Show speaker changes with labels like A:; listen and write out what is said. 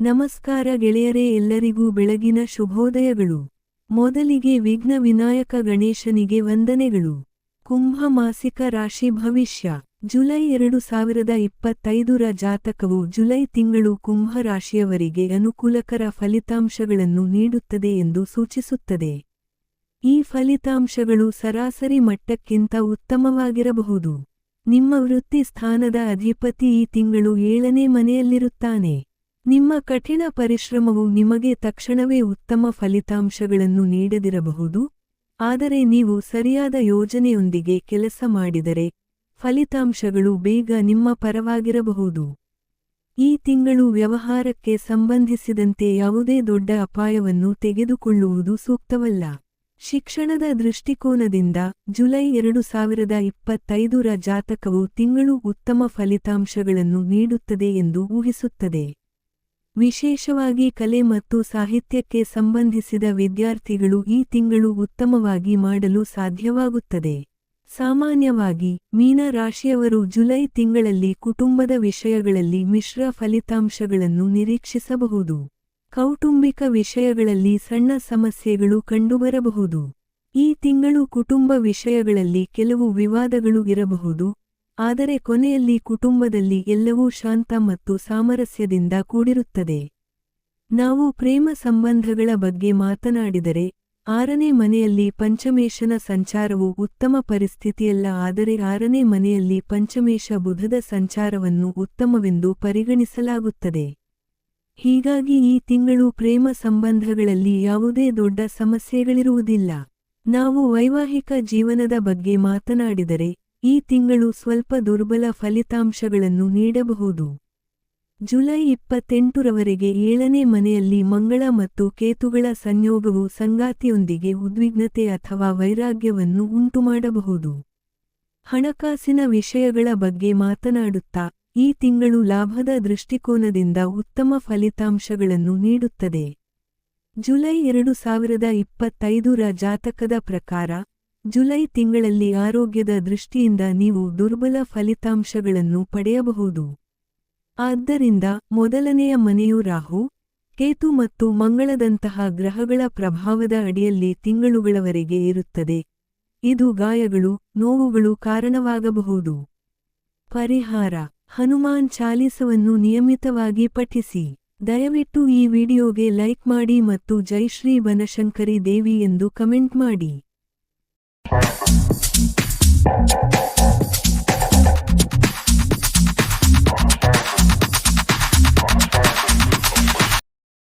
A: ನಮಸ್ಕಾರ ಗೆಳೆಯರೇ, ಎಲ್ಲರಿಗೂ ಬೆಳಗಿನ ಶುಭೋದಯಗಳು. ಮೊದಲಿಗೆ ವಿಘ್ನ ವಿನಾಯಕ ಗಣೇಶನಿಗೆ ವಂದನೆಗಳು. ಕುಂಭ ಮಾಸಿಕ ರಾಶಿ ಭವಿಷ್ಯ. ಜುಲೈ 2025ರ ಜಾತಕವು ಜುಲೈ ತಿಂಗಳು ಕುಂಭ ರಾಶಿಯವರಿಗೆ ಅನುಕೂಲಕರ ಫಲಿತಾಂಶಗಳನ್ನು ನೀಡುತ್ತದೆ ಎಂದು ಸೂಚಿಸುತ್ತದೆ. ಈ ಫಲಿತಾಂಶಗಳು ಸರಾಸರಿ ಮಟ್ಟಕ್ಕಿಂತ ಉತ್ತಮವಾಗಿರಬಹುದು. ನಿಮ್ಮ ವೃತ್ತಿ ಸ್ಥಾನದ ಅಧಿಪತಿ ಈ ತಿಂಗಳು 7ನೇ ಮನೆಯಲ್ಲಿರುತ್ತಾನೆ. ನಿಮ್ಮ ಕಠಿಣ ಪರಿಶ್ರಮವು ನಿಮಗೆ ತಕ್ಷಣವೇ ಉತ್ತಮ ಫಲಿತಾಂಶಗಳನ್ನು ನೀಡದಿರಬಹುದು, ಆದರೆ ನೀವು ಸರಿಯಾದ ಯೋಜನೆಯೊಂದಿಗೆ ಕೆಲಸ ಮಾಡಿದರೆ ಫಲಿತಾಂಶಗಳು ಬೇಗ ನಿಮ್ಮ ಪರವಾಗಿರಬಹುದು. ಈ ತಿಂಗಳು ವ್ಯವಹಾರಕ್ಕೆ ಸಂಬಂಧಿಸಿದಂತೆ ಯಾವುದೇ ದೊಡ್ಡ ಅಪಾಯವನ್ನು ತೆಗೆದುಕೊಳ್ಳುವುದು ಸೂಕ್ತವಲ್ಲ. ಶಿಕ್ಷಣದ ದೃಷ್ಟಿಕೋನದಿಂದ ಜುಲೈ 2025ರ ಜಾತಕವು ತಿಂಗಳು ಉತ್ತಮ ಫಲಿತಾಂಶಗಳನ್ನು ನೀಡುತ್ತದೆ ಎಂದು ಊಹಿಸುತ್ತದೆ. ವಿಶೇಷವಾಗಿ ಕಲೆ ಮತ್ತು ಸಾಹಿತ್ಯಕ್ಕೆ ಸಂಬಂಧಿಸಿದ ವಿದ್ಯಾರ್ಥಿಗಳು ಈ ತಿಂಗಳು ಉತ್ತಮವಾಗಿ ಮಾಡಲು ಸಾಧ್ಯವಾಗುತ್ತದೆ. ಸಾಮಾನ್ಯವಾಗಿ ಮೀನ ರಾಶಿಯವರು ಜುಲೈ ತಿಂಗಳಲ್ಲಿ ಕುಟುಂಬದ ವಿಷಯಗಳಲ್ಲಿ ಮಿಶ್ರ ಫಲಿತಾಂಶಗಳನ್ನು ನಿರೀಕ್ಷಿಸಬಹುದು. ಕೌಟುಂಬಿಕ ವಿಷಯಗಳಲ್ಲಿ ಸಣ್ಣ ಸಮಸ್ಯೆಗಳು ಕಂಡುಬರಬಹುದು. ಈ ತಿಂಗಳು ಕುಟುಂಬ ವಿಷಯಗಳಲ್ಲಿ ಕೆಲವು ವಿವಾದಗಳು ಇರಬಹುದು, ಆದರೆ ಕೊನೆಯಲ್ಲಿ ಕುಟುಂಬದಲ್ಲಿ ಎಲ್ಲವೂ ಶಾಂತ ಮತ್ತು ಸಾಮರಸ್ಯದಿಂದ ಕೂಡಿರುತ್ತದೆ. ನಾವು ಪ್ರೇಮ ಸಂಬಂಧಗಳ ಬಗ್ಗೆ ಮಾತನಾಡಿದರೆ 6ನೇ ಮನೆಯಲ್ಲಿ ಪಂಚಮೇಶನ ಸಂಚಾರವು ಉತ್ತಮ ಪರಿಸ್ಥಿತಿಯಲ್ಲ, ಆದರೆ 6ನೇ ಮನೆಯಲ್ಲಿ ಪಂಚಮೇಶ ಬುಧದ ಸಂಚಾರವನ್ನು ಉತ್ತಮವೆಂದು ಪರಿಗಣಿಸಲಾಗುತ್ತದೆ. ಹೀಗಾಗಿ ಈ ತಿಂಗಳು ಪ್ರೇಮ ಸಂಬಂಧಗಳಲ್ಲಿ ಯಾವುದೇ ದೊಡ್ಡ ಸಮಸ್ಯೆಗಳಿರುವುದಿಲ್ಲ. ನಾವು ವೈವಾಹಿಕ ಜೀವನದ ಬಗ್ಗೆ ಮಾತನಾಡಿದರೆ ಈ ತಿಂಗಳು ಸ್ವಲ್ಪ ದುರ್ಬಲ ಫಲಿತಾಂಶಗಳನ್ನು ನೀಡಬಹುದು. ಜುಲೈ 28ರವರೆಗೆ 7ನೇ ಮನೆಯಲ್ಲಿ ಮಂಗಳ ಮತ್ತು ಕೇತುಗಳ ಸಂಯೋಗವು ಸಂಗಾತಿಯೊಂದಿಗೆ ಉದ್ವಿಗ್ನತೆ ಅಥವಾ ವೈರಾಗ್ಯವನ್ನು ಉಂಟುಮಾಡಬಹುದು. ಹಣಕಾಸಿನ ವಿಷಯಗಳ ಬಗ್ಗೆ ಮಾತನಾಡುತ್ತಾ ಈ ತಿಂಗಳು ಲಾಭದ ದೃಷ್ಟಿಕೋನದಿಂದ ಉತ್ತಮ ಫಲಿತಾಂಶಗಳನ್ನು ನೀಡುತ್ತದೆ. ಜುಲೈ 2025ರ ಜಾತಕದ ಪ್ರಕಾರ ಜುಲೈ ತಿಂಗಳಲ್ಲಿ ಆರೋಗ್ಯದ ದೃಷ್ಟಿಯಿಂದ ನೀವು ದುರ್ಬಲ ಫಲಿತಾಂಶಗಳನ್ನು ಪಡೆಯಬಹುದು. ಆದ್ದರಿಂದ ಮೊದಲನೆಯ ಮನೆಯು ರಾಹು, ಕೇತು ಮತ್ತು ಮಂಗಳದಂತಹ ಗ್ರಹಗಳ ಪ್ರಭಾವದ ಅಡಿಯಲ್ಲಿ ತಿಂಗಳುಗಳವರೆಗೆ ಇರುತ್ತದೆ. ಇದು ಗಾಯಗಳು, ನೋವುಗಳು ಕಾರಣವಾಗಬಹುದು. ಪರಿಹಾರ: ಹನುಮಾನ್ ಚಾಲೀಸವನ್ನು ನಿಯಮಿತವಾಗಿ ಪಠಿಸಿ. ದಯವಿಟ್ಟು ಈ ವಿಡಿಯೋಗೆ ಲೈಕ್ ಮಾಡಿ ಮತ್ತು ಜೈ ಶ್ರೀ ಬನಶಂಕರಿ ದೇವಿ ಎಂದು ಕಮೆಂಟ್ ಮಾಡಿ.